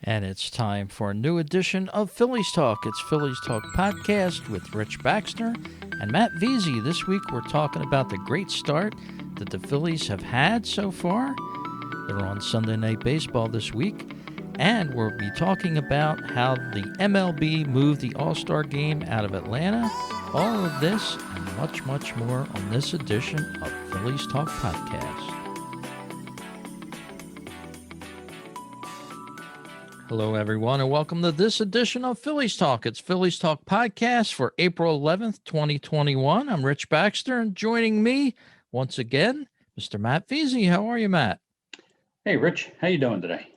And it's time for a new edition of Phillies Talk. It's Phillies Talk podcast with Rich Baxter and Matt Veazey. This week we're talking about the great start that the Phillies have had so far. They're on Sunday Night Baseball this week. And we'll be talking about how the MLB moved the All-Star game out of Atlanta. All of this and much, much more on this edition of Phillies Talk podcast. Hello, everyone, and welcome to this edition of Phillies Talk. It's Phillies Talk podcast for April 11th, 2021. I'm Rich Baxter, and joining me once again, Mr. Matt Veazey. How are you, Matt? Hey, Rich. How you doing today?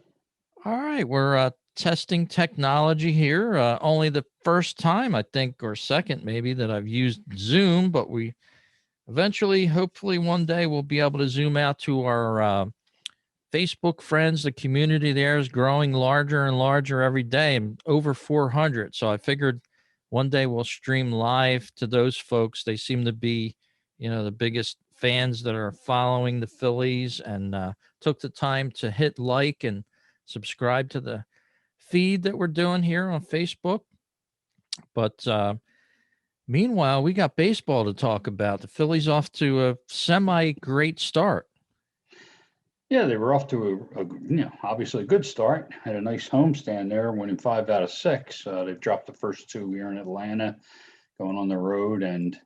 All right, we're testing technology here. Only the first time, I think, or second maybe, that I've used Zoom, but we eventually, hopefully one day, we'll be able to zoom out to our Facebook friends. The community there is growing larger and larger every day, and over 400. So I figured one day we'll stream live to those folks. They seem to be, the biggest fans that are following the Phillies, and took the time to hit like and subscribe to the feed that we're doing here on Facebook. But meanwhile, we got baseball to talk about. The Phillies off to a semi great start. Yeah, they were off to obviously a good start. Had a nice homestand there, winning 5 out of 6. They've dropped the first two here in Atlanta, going on the road. And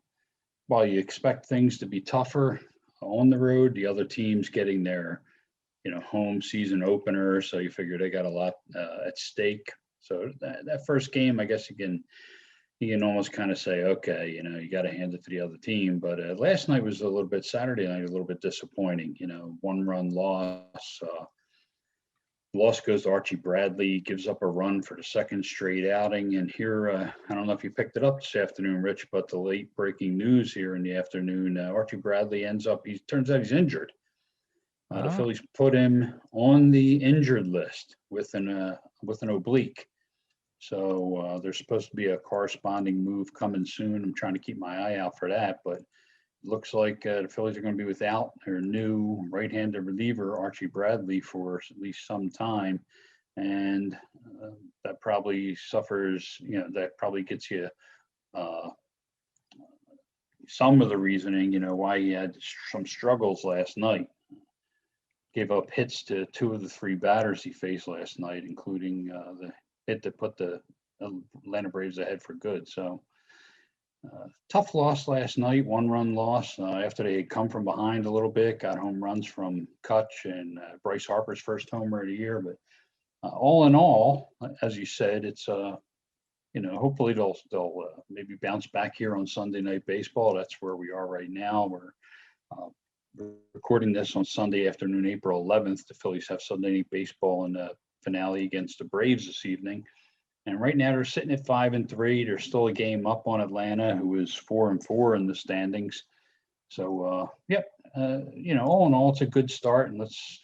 while you expect things to be tougher on the road, the other team's getting their, home season opener. So you figure they got a lot at stake. So that first game, I guess you can almost kind of say, okay, you got to hand it to the other team. But last night was Saturday night, a little bit disappointing. 1-run loss. Loss goes to Archie Bradley, gives up a run for the second straight outing. And here, I don't know if you picked it up this afternoon, Rich, but the late breaking news here in the afternoon, Archie Bradley turns out he's injured. The Phillies put him on the injured list with an oblique. So there's supposed to be a corresponding move coming soon. I'm trying to keep my eye out for that, but it looks like the Phillies are going to be without their new right-handed reliever, Archie Bradley, for at least some time. And that probably that probably gets you some of the reasoning, why he had some struggles last night. Gave up hits to 2 of the 3 batters he faced last night, including the hit that put the Atlanta Braves ahead for good. So tough loss last night, 1-run loss after they had come from behind a little bit, got home runs from Kutch and Bryce Harper's first homer of the year. But all in all, as you said, it's hopefully they'll maybe bounce back here on Sunday Night Baseball. That's where we are right now. We're recording this on Sunday afternoon, April 11th. The Phillies have Sunday Night Baseball in the finale against the Braves this evening. And right now they're sitting at 5-3. There's still a game up on Atlanta, who is 4-4 in the standings. So, all in all, it's a good start, and let's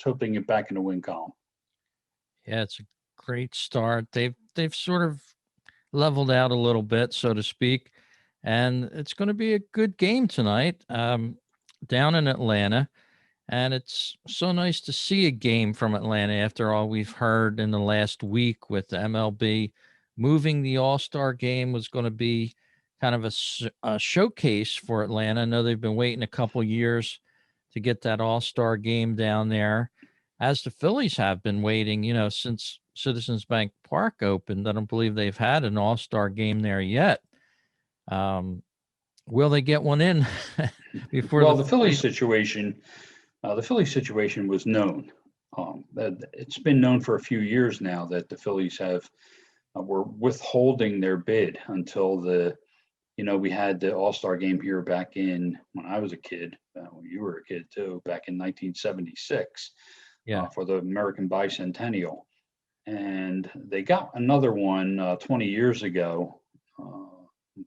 hope they can get back in the win column. Yeah, it's a great start. They've sort of leveled out a little bit, so to speak, and it's going to be a good game tonight down in Atlanta. And it's so nice to see a game from Atlanta after all we've heard in the last week with the MLB moving the All-Star game was going to be kind of a showcase for Atlanta. I know they've been waiting a couple years to get that All-Star game down there, as the Phillies have been waiting, since Citizens Bank Park opened. I don't believe they've had an All-Star game there yet. Will they get one in before the Phillies situation? The Phillies situation was known. It's been known for a few years now that the Phillies were withholding their bid until we had the All-Star game here back in when I was a kid. When you were a kid too, back in 1976, for the American Bicentennial, and they got another one 20 years ago.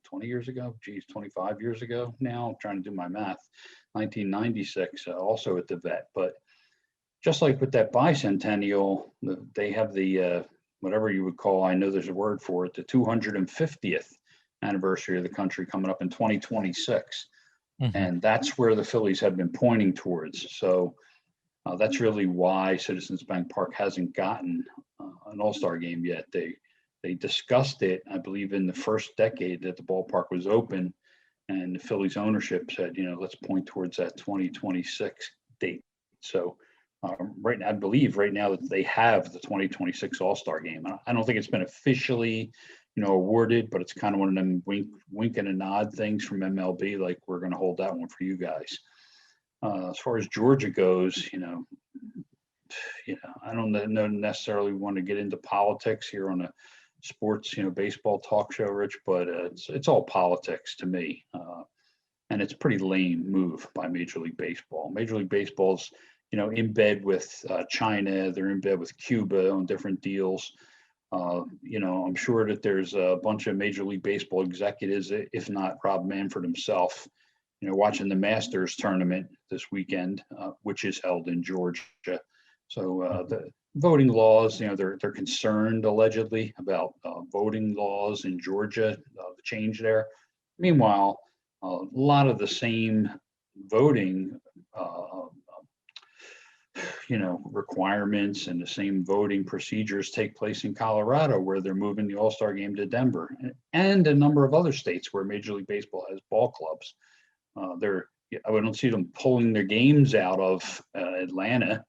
20 years ago, 25 years ago now. I'm trying to do my math. 1996, also at the Vet. But just like with that bicentennial, they have the whatever you would call, I know there's a word for it, the 250th anniversary of the country coming up in 2026. Mm-hmm. And that's where the Phillies have been pointing towards. So that's really why Citizens Bank Park hasn't gotten an All-Star game yet. They discussed it, I believe, in the first decade that the ballpark was open, and the Phillies ownership said, let's point towards that 2026 date. So right now, I believe right now that they have the 2026 All-Star game. I don't think it's been officially, awarded, but it's kind of one of them wink and a nod things from MLB, like we're going to hold that one for you guys. As far as Georgia goes, I don't know necessarily want to get into politics here on a sports, baseball talk show, Rich, but it's all politics to me. And it's a pretty lame move by Major League Baseball. Major League Baseball's, in bed with China. They're in bed with Cuba on different deals. I'm sure that there's a bunch of Major League Baseball executives, if not Rob Manfred himself, watching the Masters tournament this weekend, which is held in Georgia. So the voting laws, they're concerned allegedly about voting laws in Georgia, the change there. Meanwhile, a lot of the same voting, requirements and the same voting procedures take place in Colorado, where they're moving the All-Star game to Denver, and a number of other states where Major League Baseball has ball clubs. I don't see them pulling their games out of Atlanta.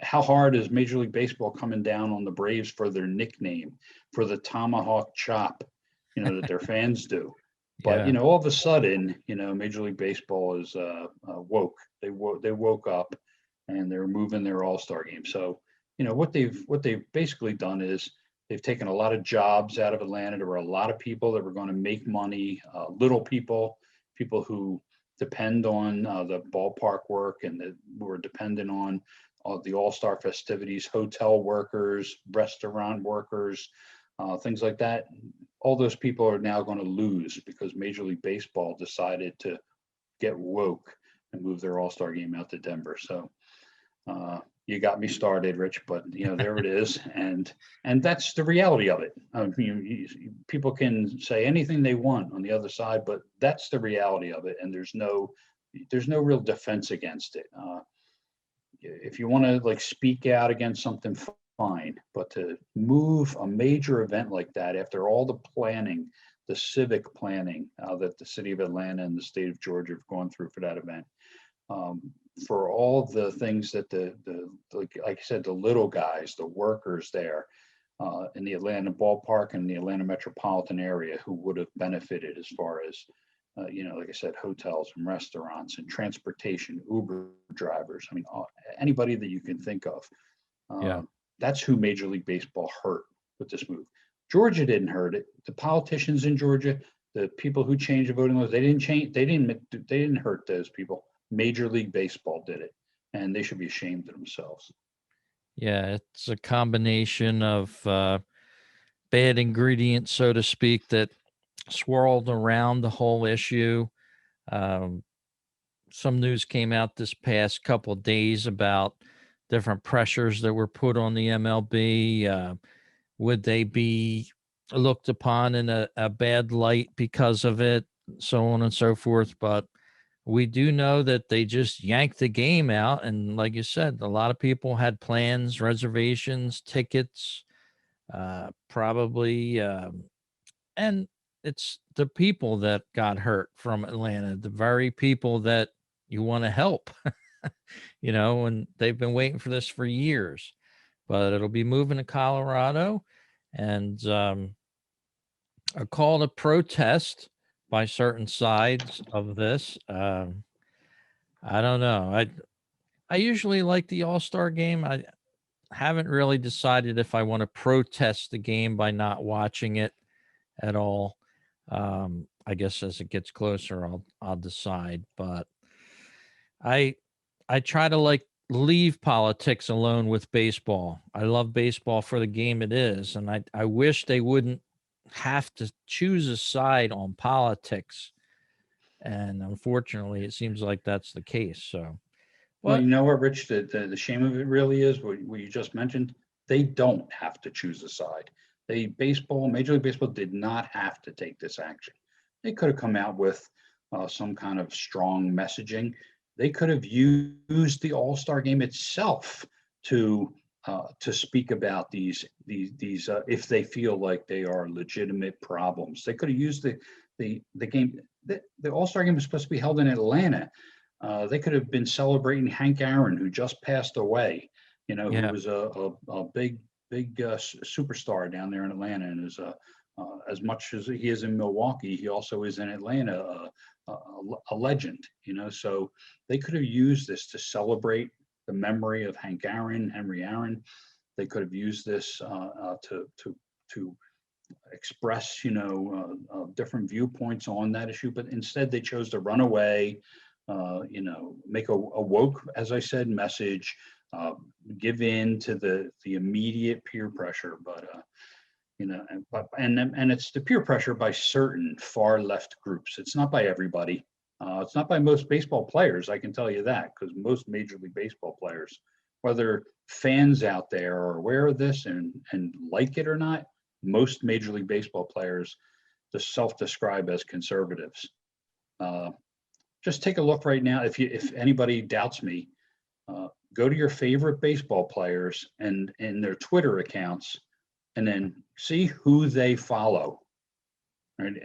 How hard is Major League Baseball coming down on the Braves for their nickname, for the tomahawk chop, that their fans do? But Yeah. all of a sudden, Major League Baseball is woke. They woke up, and they're moving their All-Star game. So what they've basically done is they've taken a lot of jobs out of Atlanta. There were a lot of people that were going to make money, little people who depend on the ballpark work, and that were dependent on the All-Star festivities, hotel workers, restaurant workers, things like that. All those people are now going to lose because Major League Baseball decided to get woke and move their All-Star game out to Denver. So you got me started, Rich, but there it is, and that's the reality of it. People can say anything they want on the other side, but that's the reality of it, and there's no real defense against it. If you want to speak out against something, fine, but to move a major event like that after all the planning, the civic planning that the city of Atlanta and the state of Georgia have gone through for that event, for all the things that the like I said, the little guys, the workers there in the Atlanta ballpark and the Atlanta metropolitan area who would have benefited as far as like I said, hotels and restaurants and transportation, Uber drivers. I mean, anybody that you can think of. Yeah. That's who Major League Baseball hurt with this move. Georgia didn't hurt it. The politicians in Georgia, the people who changed the voting laws, they didn't change. They didn't hurt those people. Major League Baseball did it, and they should be ashamed of themselves. Yeah. It's a combination of bad ingredients, so to speak, that swirled around the whole issue. Um, some news came out this past couple of days about different pressures that were put on the MLB. Would they be looked upon in a bad light because of it, so on and so forth? But we do know that they just yanked the game out. And like you said, a lot of people had plans, reservations, tickets, probably. And it's the people that got hurt from Atlanta, the very people that you want to help, and they've been waiting for this for years. But it'll be moving to Colorado, and a call to protest by certain sides of this. I don't know. I usually like the All-Star game. I haven't really decided if I want to protest the game by not watching it at all. I guess as it gets closer, I'll decide. But I I try to leave politics alone with baseball. I love baseball for the game it is, and I wish they wouldn't have to choose a side on politics. And unfortunately, it seems like that's the case. So, Well, but you know what, Rich, the shame of it really is what you just mentioned. They don't have to choose a side. Major League Baseball did not have to take this action. They could have come out with some kind of strong messaging. They could have used the All-Star game itself to to speak about these if they feel like they are legitimate problems. They could have used the game. The All-Star game was supposed to be held in Atlanta. They could have been celebrating Hank Aaron, who just passed away. Who Yeah. was a big superstar down there in Atlanta, and is as much as he is in Milwaukee, he also is in Atlanta, a legend. So they could have used this to celebrate the memory of Hank Aaron, Henry Aaron. They could have used this to express, different viewpoints on that issue, but instead they chose to run away, make a woke, as I said, message, give in to the immediate peer pressure, but and it's the peer pressure by certain far left groups. It's not by everybody. It's not by most baseball players, I can tell you that, because most Major League Baseball players, whether fans out there are aware of this and like it or not, most Major League Baseball players just self-describe as conservatives. Just take a look right now. If anybody doubts me, go to your favorite baseball players and their Twitter accounts, and then see who they follow. Right?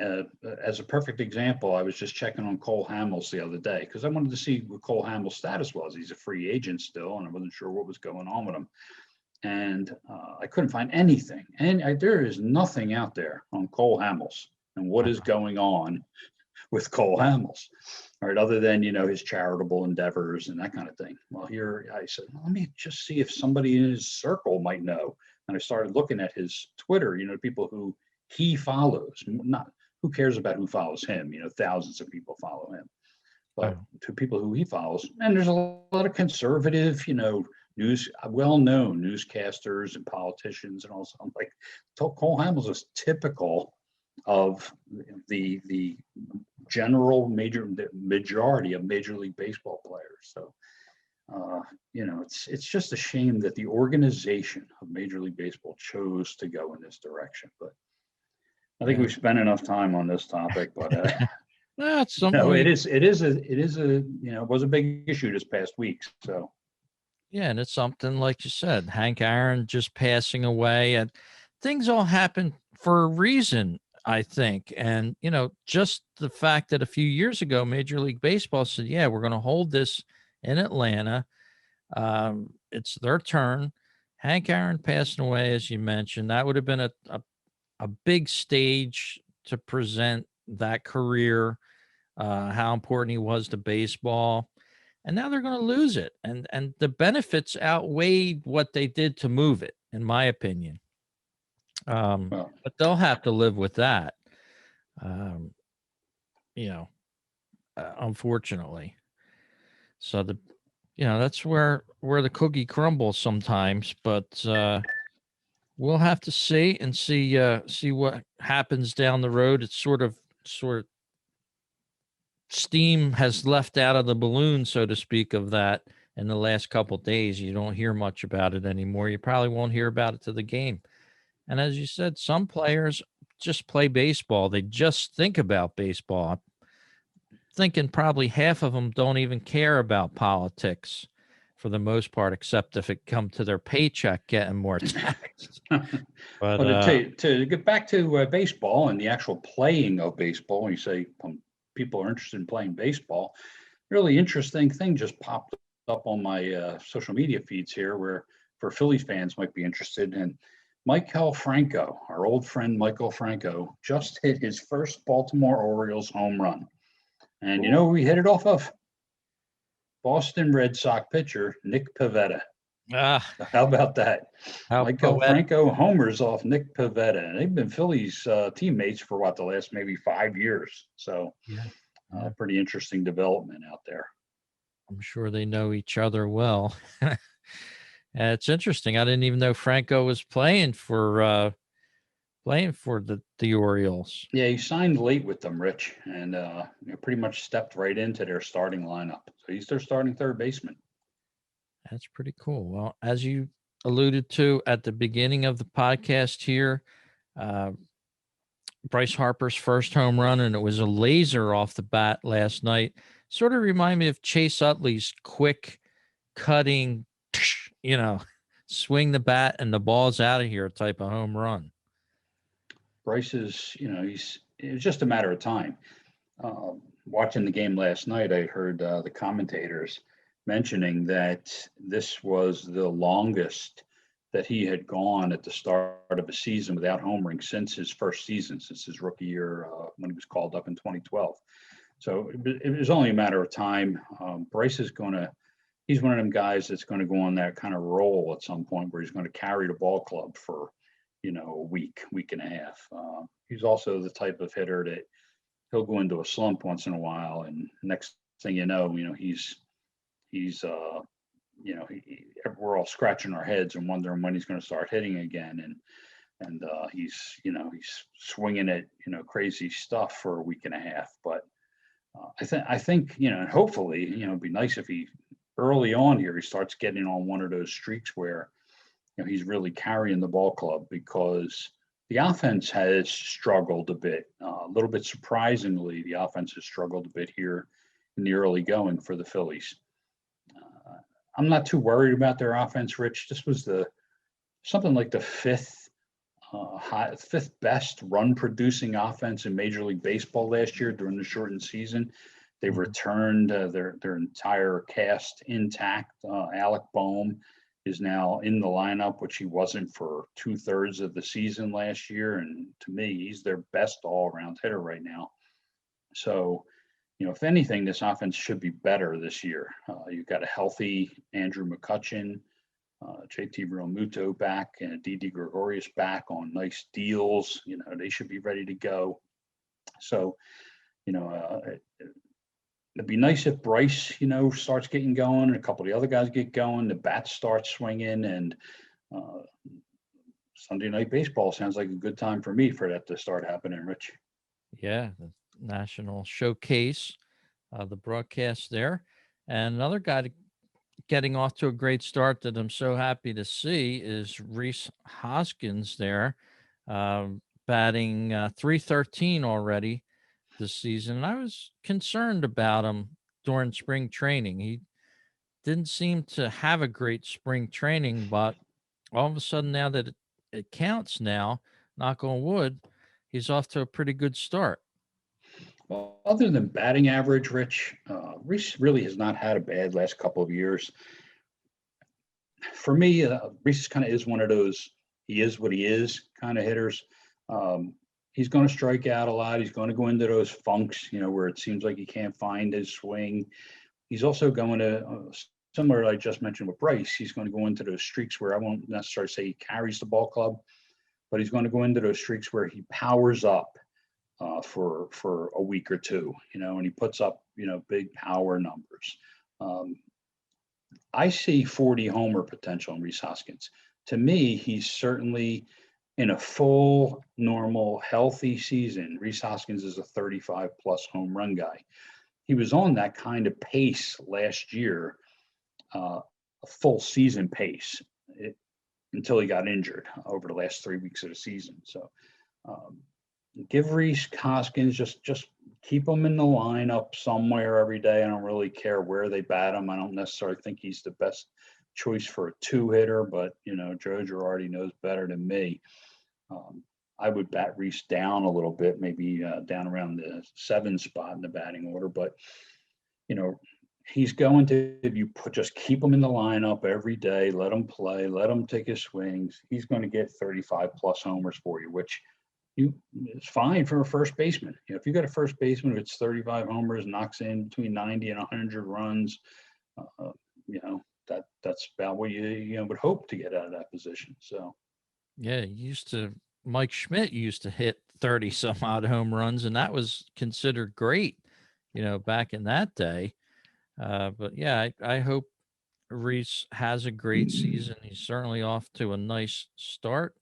As a perfect example, I was just checking on Cole Hamels the other day because I wanted to see what Cole Hamels' status was. He's a free agent still, and I wasn't sure what was going on with him. And I couldn't find anything. And there is nothing out there on Cole Hamels and what is going on with Cole Hamels, right? Other than, his charitable endeavors and that kind of thing. Well, here I said, well, let me just see if somebody in his circle might know. And I started looking at his Twitter, people who he follows. Not who cares about who follows him? Thousands of people follow him, but to people who he follows. And there's a lot of conservative, well-known newscasters and politicians and also. I'm like, Cole Hamels is typical of the majority of Major League Baseball players. So, it's just a shame that the organization of Major League Baseball chose to go in this direction. But I think we've spent enough time on this topic. But That's something. it was a big issue this past week. So. Yeah, and it's something like you said, Hank Aaron just passing away, and things all happen for a reason, I think. And, just the fact that a few years ago, Major League Baseball said, yeah, we're going to hold this in Atlanta. It's their turn. Hank Aaron passing away, as you mentioned, that would have been a big stage to present that career, how important he was to baseball. And now they're going to lose it. And the benefits outweighed what they did to move it, in my opinion. But they'll have to live with that, unfortunately. So that's where the cookie crumbles sometimes. But we'll have to see what happens down the road. It's sort of steam has left out of the balloon, so to speak, of that in the last couple of days. You don't hear much about it anymore. You probably won't hear about it to the game. And as you said, some players just play baseball. They just think about baseball. I'm thinking probably half of them don't even care about politics for the most part, except if it come to their paycheck getting more taxed. But to get back to baseball and the actual playing of baseball, when you say people are interested in playing baseball, really interesting thing just popped up on my social media feeds here, where for Phillies fans might be interested in. Maikel Franco, our old friend Maikel Franco, just hit his first Baltimore Orioles home run. And you know who he hit it off of? Boston Red Sox pitcher Nick Pivetta. How about that? Maikel Franco homers off Nick Pivetta. And they've been Phillies teammates for the last maybe 5 years. So pretty interesting development out there. I'm sure they know each other well. It's interesting. I didn't even know Franco was playing for the Orioles. Yeah, he signed late with them, Rich, and pretty much stepped right into their starting lineup. So he's their starting third baseman. That's pretty cool. Well, as you alluded to at the beginning of the podcast here, Bryce Harper's first home run, and it was a laser off the bat last night. Sort of remind me of Chase Utley's quick cutting, swing the bat and the ball's out of here type of home run. Bryce is, it's just a matter of time. Watching the game last night, I heard the commentators mentioning that this was the longest that he had gone at the start of a season without homering since his first season, since his rookie year when he was called up in 2012. So it was only a matter of time. Bryce is he's one of them guys that's going to go on that kind of roll at some point where he's going to carry the ball club for, a week and a half. He's also the type of hitter that he'll go into a slump once in a while, and next thing he's we're all scratching our heads and wondering when he's going to start hitting again, and he's swinging at crazy stuff for a week and a half. But I think and hopefully it'd be nice if he early on here he starts getting on one of those streaks where he's really carrying the ball club, because the offense has struggled a bit. A little bit surprisingly, the offense has struggled a bit here in the early going for the Phillies. I'm not too worried about their offense, Rich. This was something like the fifth best run producing offense in Major League Baseball last year during the shortened season. They returned their entire cast intact. Alec Boehm is now in the lineup, which he wasn't for 2/3 of the season last year. And to me, he's their best all-around hitter right now. So, if anything, this offense should be better this year. You've got a healthy Andrew McCutchen, JT Realmuto back, and Didi Gregorius back on nice deals. They should be ready to go. So, it'd be nice if Bryce, starts getting going, and a couple of the other guys get going, the bats start swinging, and Sunday Night Baseball sounds like a good time for me for that to start happening, Rich. Yeah, the national showcase, the broadcast there. And another guy getting off to a great start that I'm so happy to see is Reese Hoskins there, batting 313 already this season. And I was concerned about him during spring training. He didn't seem to have a great spring training, but all of a sudden now that it counts now, knock on wood, he's off to a pretty good start. Well, other than batting average, Rich, Reese really has not had a bad last couple of years. For me, Reese kind of is one of those, he is what he is kind of hitters. He's going to strike out a lot. He's going to go into those funks, where it seems like he can't find his swing. He's also going to, similar to I just mentioned with Bryce, he's going to go into those streaks where I won't necessarily say he carries the ball club, but he's going to go into those streaks where he powers up for a week or two, and he puts up, big power numbers. I see 40 homer potential in Reese Hoskins. To me, he's certainly in a full, normal, healthy season. Reese Hoskins is a 35 plus home run guy. He was on that kind of pace last year, a full season pace, until he got injured over the last 3 weeks of the season. So give Reese Hoskins, just keep him in the lineup somewhere every day. I don't really care where they bat him. I don't necessarily think he's the best choice for a two hitter, but Joe Girardi knows better than me. I would bat Reese down a little bit, maybe down around the 7 spot in the batting order. But he's going to, if you just keep him in the lineup every day, let him play, let him take his swings. He's going to get 35 plus homers for you, which it's fine for a first baseman. If you got a first baseman who hits 35 homers, knocks in between 90 and 100 runs, that's about what you would hope to get out of that position. So, yeah, Mike Schmidt used to hit 30 some odd home runs, and that was considered great, back in that day. But yeah, I hope Reese has a great season. He's certainly off to a nice start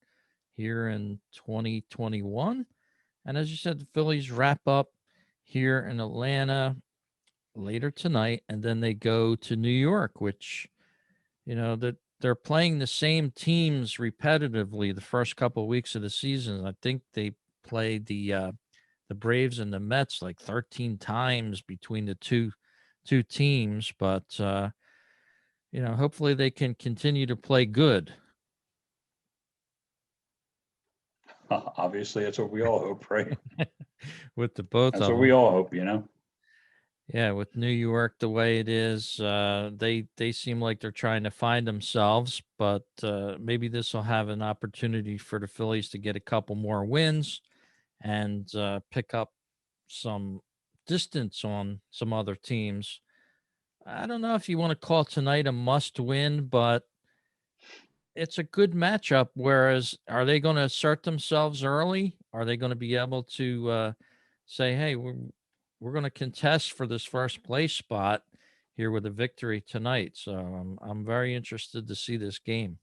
here in 2021. And as you said, the Phillies wrap up here in Atlanta later tonight, and then they go to New York, which, that they're playing the same teams repetitively the first couple of weeks of the season. I think they played the Braves and the Mets like 13 times between the two teams, but hopefully they can continue to play good Obviously, that's what we all hope, right? with the both That's of what we them. all hope. Yeah, with New York the way it is, they seem like they're trying to find themselves, but maybe this will have an opportunity for the Phillies to get a couple more wins and pick up some distance on some other teams. I don't know if you want to call tonight a must win, but it's a good matchup. Whereas, are they going to assert themselves early? Are they going to be able to say, "Hey, we're going to contest for this first place spot here with a victory tonight"? So I'm very interested to see this game.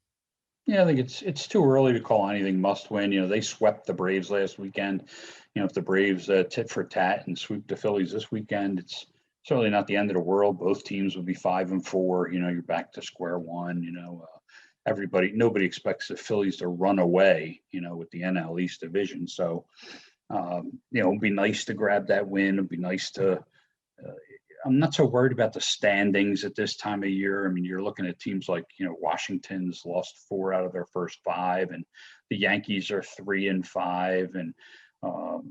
Yeah, I think it's too early to call anything must win. They swept the Braves last weekend. If the Braves tit for tat and sweep the Phillies this weekend, it's certainly not the end of the world. Both teams would be 5-4. You're back to square one. Nobody expects the Phillies to run away. With the NL East division. So, it'd be nice to grab that win. It'd be nice to. I'm not so worried about the standings at this time of year. I mean, you're looking at teams like, Washington's lost 4 out of their first 5, and the Yankees are 3-5, and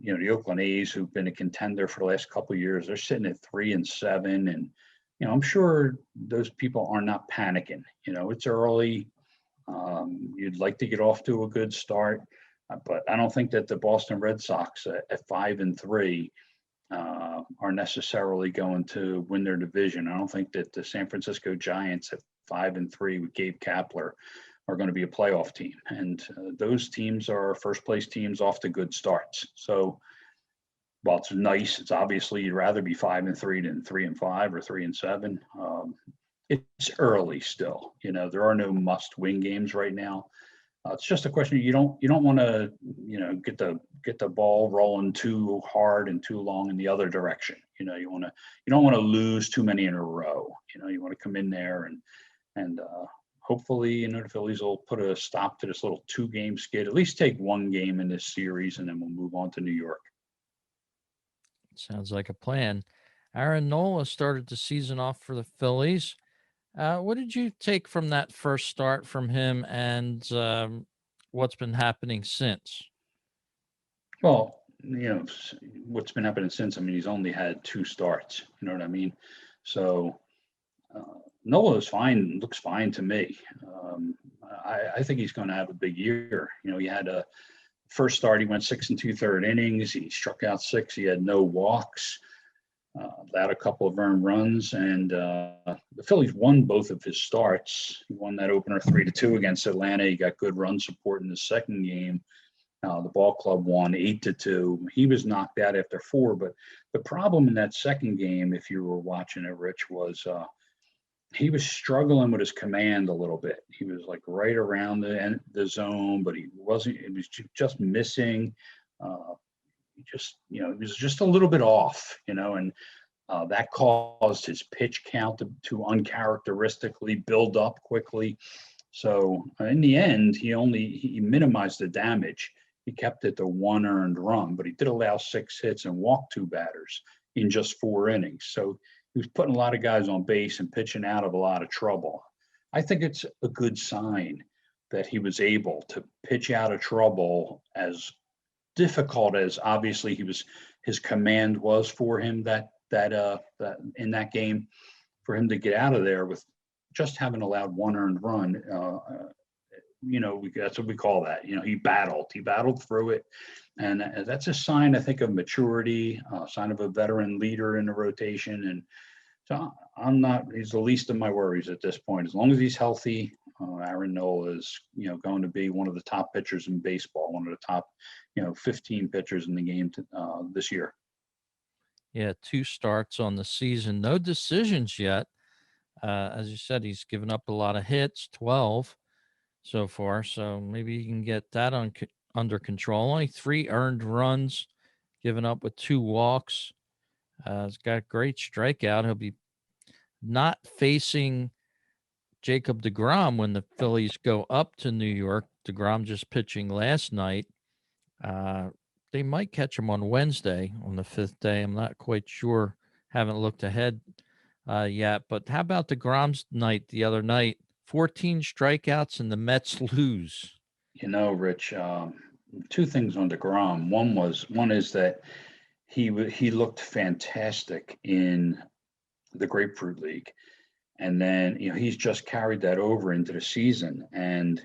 the Oakland A's, who've been a contender for the last couple of years, they're sitting at 3-7, and I'm sure those people are not panicking. It's early. You'd like to get off to a good start, but I don't think that the Boston Red Sox at 5-3 are necessarily going to win their division. I don't think that the San Francisco Giants at 5-3 with Gabe Kapler are going to be a playoff team. And those teams are first place teams off to good starts. So while it's nice, it's obviously you'd rather be 5-3 than 3-5 or 3-7. It's early still. There are no must-win games right now. It's just a question. You don't want to get the ball rolling too hard and too long in the other direction. You don't want to lose too many in a row. You want to come in there and hopefully the Phillies will put a stop to this little 2-game skid. At least take one game in this series, and then we'll move on to New York. Sounds like a plan. Aaron Nola started the season off for the Phillies. What did you take from that first start from him, and what's been happening since? Well, what's been happening since. I mean, he's only had 2 starts. You know what I mean? So Noah is fine. Looks fine to me. I think he's going to have a big year. He had a first start. He went 6 2/3 innings. He struck out 6. He had no walks. Allowed a couple of earned runs, and the Phillies won both of his starts. He won that opener 3-2 against Atlanta. He got good run support in the second game. The ball club won 8-2. He was knocked out after 4, but the problem in that second game, if you were watching it, Rich, was he was struggling with his command a little bit. He was like right around the zone, but he wasn't. It was just missing. He was just a little bit off. And that caused his pitch count to uncharacteristically build up quickly. So in the end, he minimized the damage. He kept it to 1 earned run, but he did allow 6 hits and walked 2 batters in just 4 innings. So he was putting a lot of guys on base and pitching out of a lot of trouble. I think it's a good sign that he was able to pitch out of trouble, as difficult as obviously his command was for him that in that game, for him to get out of there with just having allowed 1 earned run. That's what we call that. He battled through it, and that's a sign, I think, of maturity, a sign of a veteran leader in the rotation. And so he's the least of my worries at this point. As long as he's healthy, Aaron Nola is, going to be one of the top pitchers in baseball, one of the top, 15 pitchers in the game this year. Yeah, 2 starts on the season, no decisions yet. As you said, he's given up a lot of hits, 12 so far. So maybe he can get that under control. Only 3 earned runs given up with 2 walks. He's got great strikeout. He'll be not facing Jacob DeGrom when the Phillies go up to New York. DeGrom just pitching last night. Uh, they might catch him on Wednesday on the 5th day. I'm not quite sure. Haven't looked ahead yet. But how about the Grom's night the other night? 14 strikeouts and the Mets lose. Rich, two things on DeGrom. One is that he looked fantastic in the Grapefruit League, and then he's just carried that over into the season. And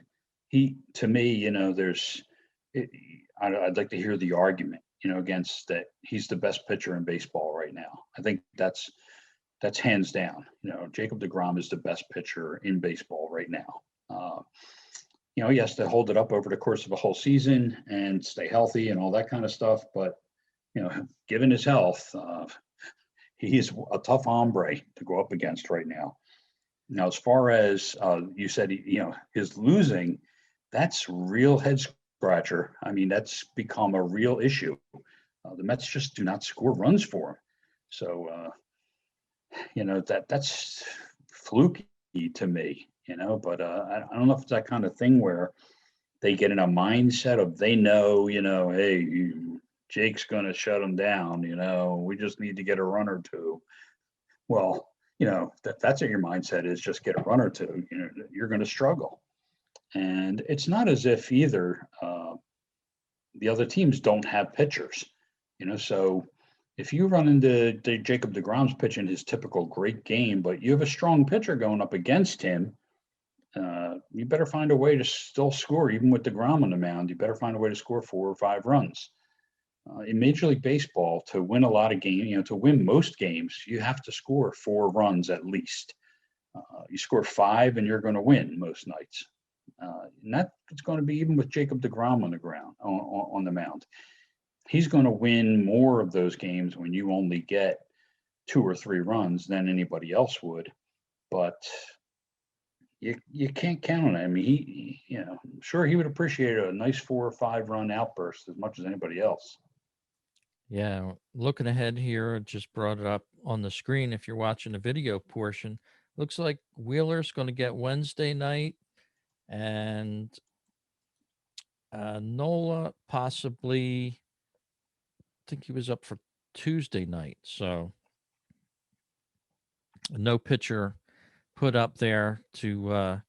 he, to me, there's, it, I'd like to hear the argument, against that he's the best pitcher in baseball right now. I think that's hands down. Jacob DeGrom is the best pitcher in baseball right now. He has to hold it up over the course of a whole season and stay healthy and all that kind of stuff. But given his health, he's a tough hombre to go up against right now. Now, as far as you said, his losing, that's real head scratcher. I mean, that's become a real issue. The Mets just do not score runs for him. So, that's fluky to me, but I don't know if it's that kind of thing where they get in a mindset of they know, hey, Jake's going to shut him down. We just need to get a run or two. Well, that's what your mindset is, just get a run or two. You're going to struggle. And it's not as if either the other teams don't have pitchers, so if you run into Jacob DeGrom's pitching his typical great game, but you have a strong pitcher going up against him, you better find a way to still score, even with DeGrom on the mound. You better find a way to score 4 or 5 runs. In Major League Baseball, to win a lot of games, to win most games, you have to score 4 runs at least. You score 5 and you're going to win most nights. And that's going to be even with Jacob DeGrom on the ground, on the mound. He's going to win more of those games when you only get 2 or 3 runs than anybody else would. But you can't count on it. I mean, I'm sure he would appreciate a nice 4 or 5 run outburst as much as anybody else. Yeah, looking ahead here, I just brought it up on the screen. If you're watching the video portion, looks like Wheeler's going to get Wednesday night, and Nola possibly. I think he was up for Tuesday night. So no pitcher put up there to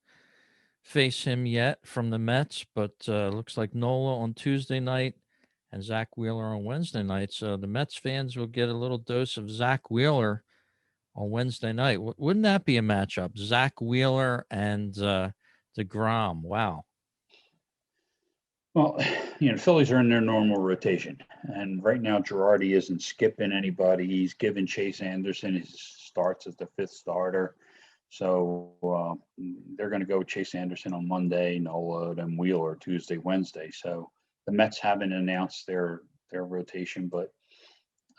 face him yet from the Mets, but looks like Nola on Tuesday night and Zach Wheeler on Wednesday night. So the Mets fans will get a little dose of Zach Wheeler on Wednesday night. Wouldn't that be a matchup? Zach Wheeler and DeGrom. Wow. Well, Phillies are in their normal rotation, and right now Girardi isn't skipping anybody. He's giving Chase Anderson his starts as the 5th starter. So they're going to go with Chase Anderson on Monday, Nola, then Wheeler Tuesday, Wednesday. So the Mets haven't announced their rotation, but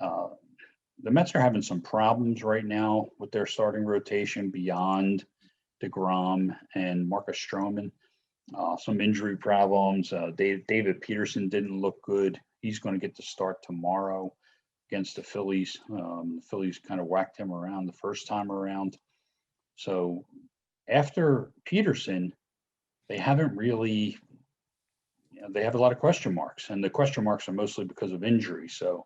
the Mets are having some problems right now with their starting rotation beyond DeGrom and Marcus Stroman. Some injury problems. David Peterson didn't look good. He's going to get the start tomorrow against the Phillies. The Phillies kind of whacked him around the first time around. So after Peterson, they haven't really, they have a lot of question marks, and the question marks are mostly because of injury. So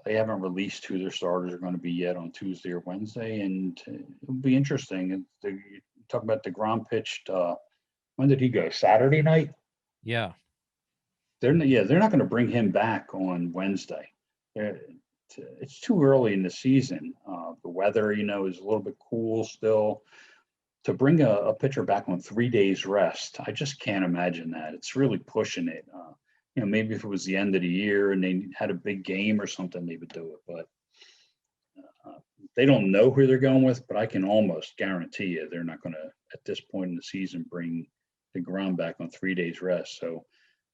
they haven't released who their starters are going to be yet on Tuesday or Wednesday, and it'll be interesting. And you talk about DeGrom pitched. When did he go? Saturday night. Yeah. They're not going to bring him back on Wednesday. It's too early in the season. The weather, is a little bit cool still. To bring a pitcher back on 3 days rest, I just can't imagine that. It's really pushing it. Maybe if it was the end of the year and they had a big game or something, they would do it. But they don't know who they're going with. But I can almost guarantee you they're not going to, at this point in the season, bring DeGrom back on 3 days rest. So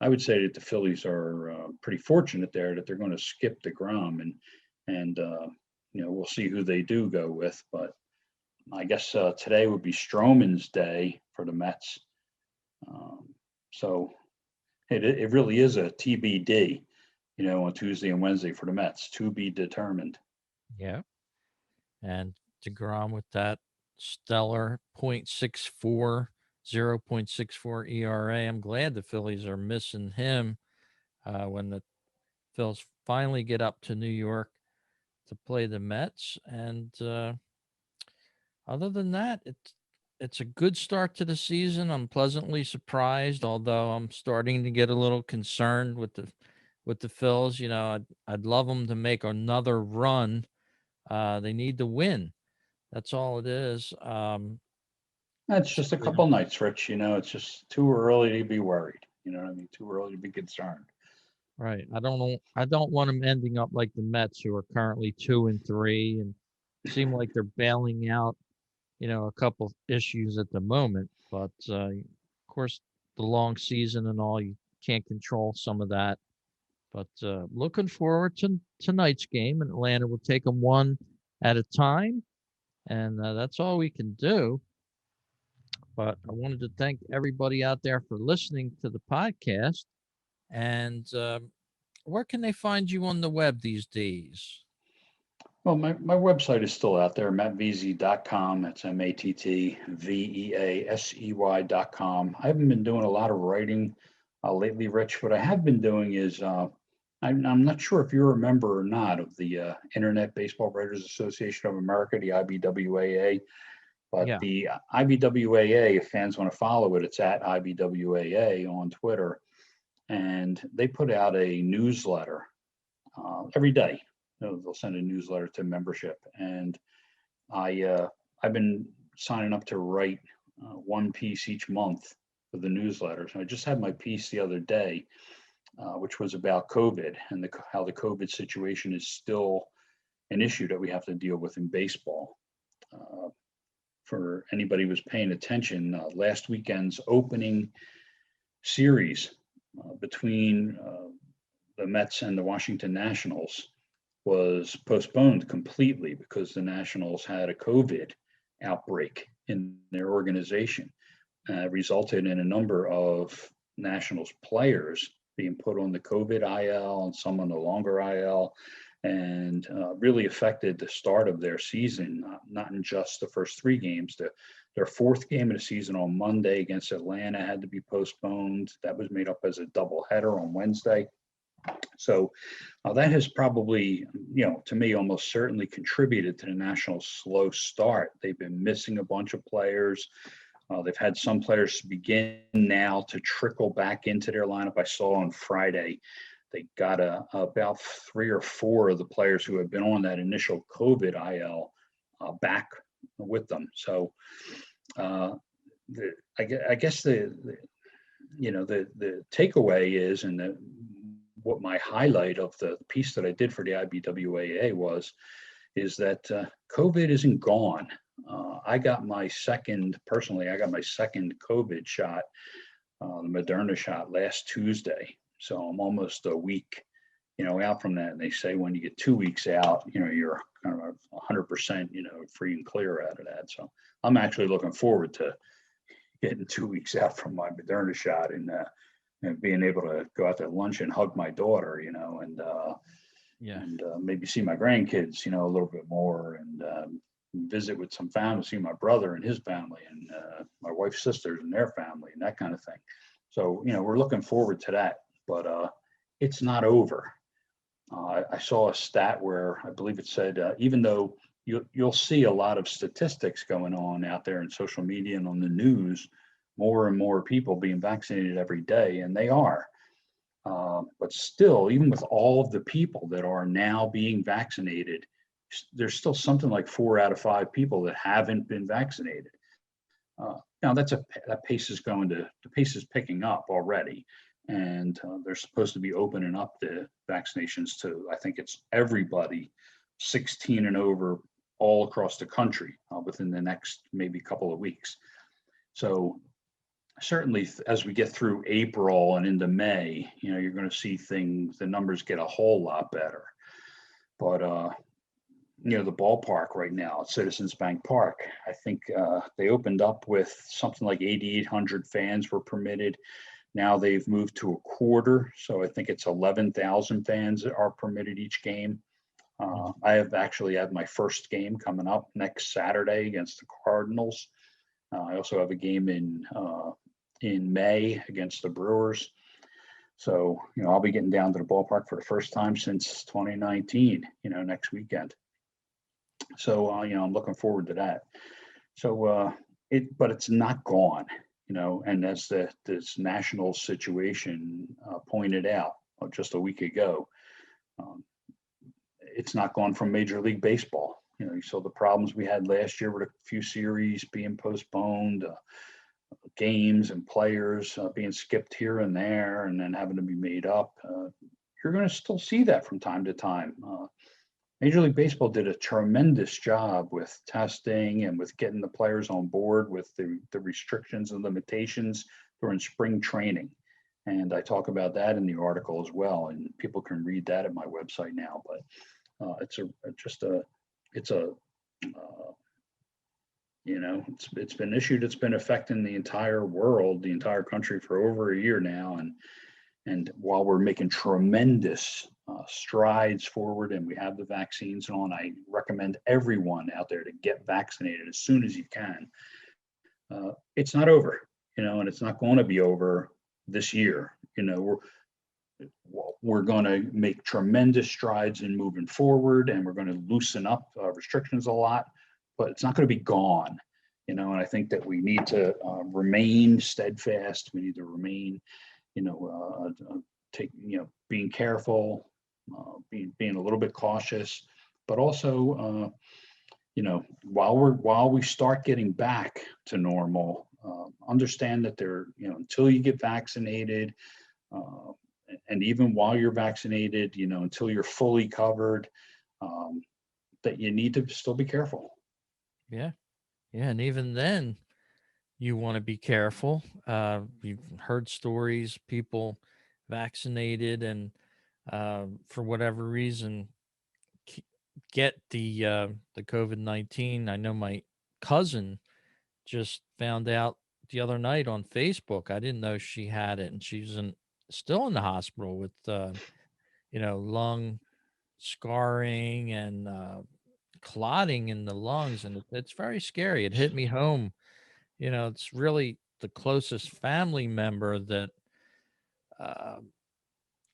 I would say that the Phillies are pretty fortunate there that they're going to skip DeGrom, and we'll see who they do go with. But I guess today would be Stroman's day for the Mets. So it really is a TBD, on Tuesday and Wednesday for the Mets, to be determined. Yeah. And DeGrom with that stellar 0.64, 0.64 ERA. I'm glad the Phillies are missing him when the Phils finally get up to New York to play the Mets. And Other than that, it's a good start to the season. I'm pleasantly surprised, although I'm starting to get a little concerned with the Phils. You know, I'd love them to make another run. They need to win. That's all it is. That's So just a they couple don't, nights, Rich. It's just too early to be worried. You know what I mean? Too early to be concerned. right. I don't want them ending up like the Mets, who are currently 2-3 and seem like they're bailing out, a couple issues at the moment. But of course, the long season and all, you can't control some of that. But looking forward to tonight's game, and Atlanta will take them one at a time, and that's all we can do. But I wanted to thank everybody out there for listening to the podcast. And where can they find you on the web these days? Well, my website is still out there, mattveasey.com. That's MattVeasey.com. I haven't been doing a lot of writing lately, Rich. What I have been doing is I'm not sure if you're a member or not of the Internet Baseball Writers Association of America, the IBWAA. But Yeah. the IBWAA, if fans want to follow it, it's at IBWAA on Twitter. And they put out a newsletter every day. They'll send a newsletter to membership, and I've been signing up to write one piece each month for the newsletter. So I just had my piece the other day, which was about COVID and how the COVID situation is still an issue that we have to deal with in baseball. For anybody who was paying attention, last weekend's opening series between the Mets and the Washington Nationals was postponed completely because the Nationals had a COVID outbreak in their organization. Resulted in a number of Nationals players being put on the COVID IL and some on the longer IL, and really affected the start of their season, not in just the first three games. Their fourth game of the season on Monday against Atlanta had to be postponed. That was made up as a doubleheader on Wednesday. So that has probably, to me, almost certainly contributed to the Nationals' slow start. They've been missing a bunch of players. They've had some players begin now to trickle back into their lineup. I saw on Friday they got about 3 or 4 of the players who have been on that initial COVID IL back with them. So I guess the takeaway is, and what my highlight of the piece that I did for the IBWAA is that COVID isn't gone. I got my second COVID shot, the Moderna shot, last Tuesday. So I'm almost a week, out from that. And they say when you get 2 weeks out, you're kind of 100%, free and clear out of that. So I'm actually looking forward to getting 2 weeks out from my Moderna shot and being able to go out to lunch and hug my daughter, and Yeah. maybe see my grandkids, a little bit more, and visit with some family, see my brother and his family, and my wife's sisters and their family, and that kind of thing. So, we're looking forward to that, but it's not over. I saw a stat where I believe it said, even though you'll see a lot of statistics going on out there in social media and on the news, more and more people being vaccinated every day, and they are. But still, even with all of the people that are now being vaccinated, there's still something like 4 out of 5 people that haven't been vaccinated. Now that pace the pace is picking up already, and they're supposed to be opening up the vaccinations to, I think it's everybody 16 and over all across the country within the next maybe couple of weeks. So certainly as we get through April and into May, you're going to see the numbers get a whole lot better. But the ballpark right now at Citizens Bank Park, I think they opened up with something like 8,800 fans were permitted. Now they've moved to a quarter, so I think it's 11,000 fans that are permitted each game. I have actually had my first game coming up next Saturday against the Cardinals. I also have a game in May against the Brewers. So, I'll be getting down to the ballpark for the first time since 2019, next weekend. So, I'm looking forward to that. But it's not gone, and as this national situation pointed out just a week ago, um, it's not gone from Major League Baseball. You saw the problems we had last year with a few series being postponed, games and players being skipped here and there, and then having to be made up. You're going to still see that from time to time. Major League Baseball did a tremendous job with testing and with getting the players on board with the restrictions and limitations during spring training. And I talk about that in the article as well, and people can read that at my website now. But it's a it's been issued. It's been affecting the entire world, the entire country for over a year now, and while we're making tremendous strides forward and we have the vaccines on, I recommend everyone out there to get vaccinated as soon as you can. It's not over, and it's not going to be over this year. We're going to make tremendous strides in moving forward, and we're going to loosen up restrictions a lot, but it's not going to be gone. And I think that we need to remain steadfast. We need to remain being careful, being a little bit cautious, but also, while we start getting back to normal, understand that until you get vaccinated, and even while you're vaccinated, until you're fully covered, that you need to still be careful. Yeah. Yeah. And even then, you want to be careful. You've heard stories, people vaccinated and for whatever reason k- get the COVID-19. I know my cousin just found out the other night on Facebook. I didn't know she had it, and she's still in the hospital with lung scarring and clotting in the lungs, and it's very scary. It hit me home. It's really the closest family member that uh,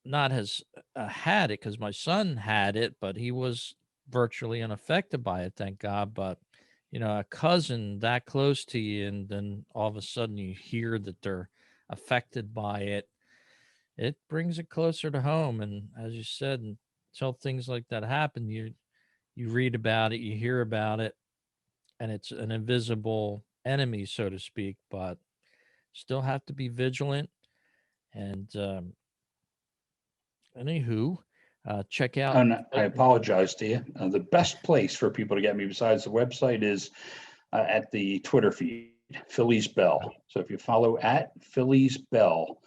not has had it, because my son had it, but he was virtually unaffected by it, thank God. But a cousin that close to you, and then all of a sudden you hear that they're affected by it, it brings it closer to home. And as you said, until things like that happen, you read about it, you hear about it, and it's an invisible enemy, so to speak. But still have to be vigilant. And anywho, check out. And I apologize to you. The best place for people to get me besides the website is at the Twitter feed, Phillies Bell. So if you follow at Phillies Bell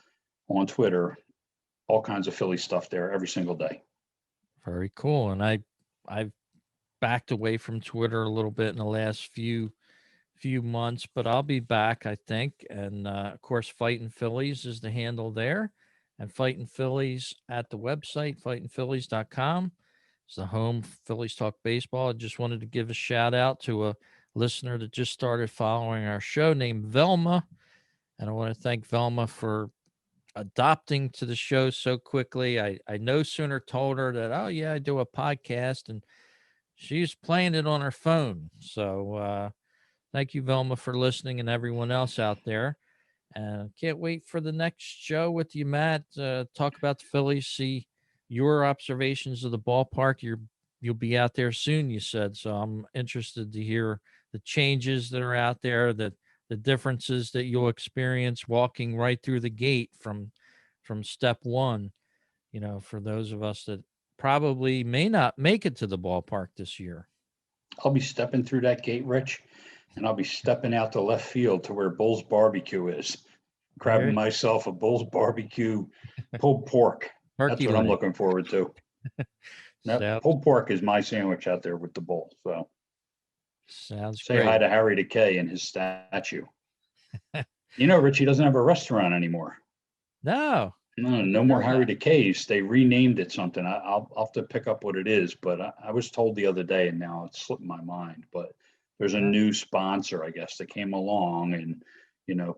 on Twitter, all kinds of Philly stuff there every single day. Very cool. And I've backed away from Twitter a little bit in the last few months, but I'll be back, I think. And of course, Fighting Phillies is the handle there, and Fighting Phillies at the website, fightingphillies.com. It's the home for Phillies Talk Baseball. I just wanted to give a shout out to a listener that just started following our show named Velma. And I want to thank Velma for adopting to the show so quickly. I no sooner told her that, oh, yeah, I do a podcast, and she's playing it on her phone. So thank you, Velma, for listening, and everyone else out there. And can't wait for the next show with you, Matt. Talk about the Phillies, see your observations of the ballpark. You'll be out there soon, you said. So I'm interested to hear the changes that are out there, the differences that you'll experience walking right through the gate from step one. For those of us that probably may not make it to the ballpark this year. I'll be stepping through that gate, Rich, and I'll be stepping out to left field to where Bull's Barbecue is, grabbing There, myself a Bull's Barbecue pulled pork. That's turkey what I'm leg. looking forward to. Now, Sounds pulled pork is my sandwich out there with the Bull. So sounds say hi great. to Harry Decay and his statue. Richie doesn't have a restaurant anymore. No, No, I no didn't more know Harry that. Decays. They renamed it something. I'll have to pick up what it is, but I was told the other day, and now it's slipped my mind. But there's a Yeah, new sponsor, I guess, that came along and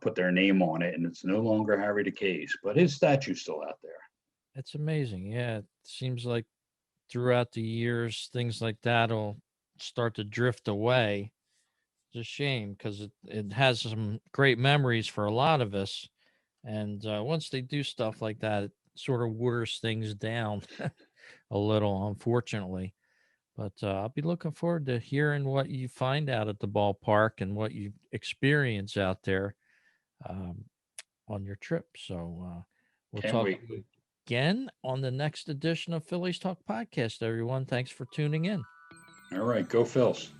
put their name on it, and it's no longer Harry Decays, but his statue's still out there. it's amazing. Yeah, it seems like throughout the years, things like that'll start to drift away. It's a shame because it has some great memories for a lot of us. And once they do stuff like that, it sort of waters things down a little, unfortunately. But I'll be looking forward to hearing what you find out at the ballpark and what you experience out there um, on your trip. So we'll Can't talk wait. to you again on the next edition of Phillies Talk Podcast, everyone. Thanks for tuning in. All right, go Phils.